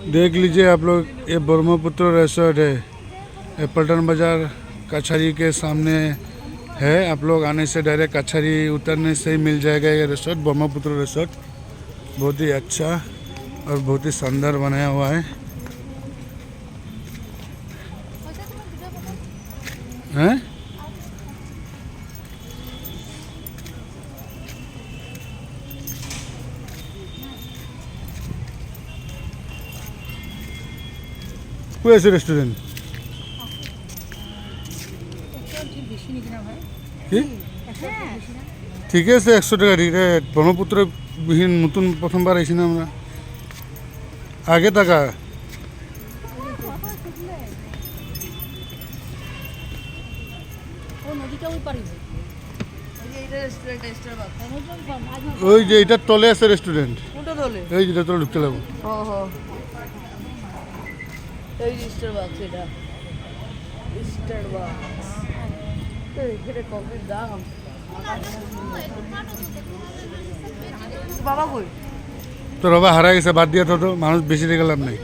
देख लीजिए आप लोग, ये ब्रह्मपुत्र रिसोर्ट है। ये पल्टन बाजार कचहरी के सामने है। आप लोग आने से डायरेक्ट कचहरी उतरने से ही मिल जाएगा ये रिसोर्ट, ब्रह्मपुत्र रिसोर्ट। बहुत ही अच्छा और बहुत ही शानदार बनाया हुआ है। हैं? कोई ऐसे रेस्टोरेंट কি ঠিক আছে 100 টাকা টিকিট। ব্রহ্মপুত্র বিহীন নতুন প্রথমবার আইছি না আমরা, আগে টাকা ওই যে এটার তলে আছে রেস্টুরেন্ট, এই যেটা তলে ঢুকতে লাগবো। বাবা কই? তো রবা হারা গেছে, বাদ দিয়া তো, মানুষ বেশি রেখে লাভ নাই।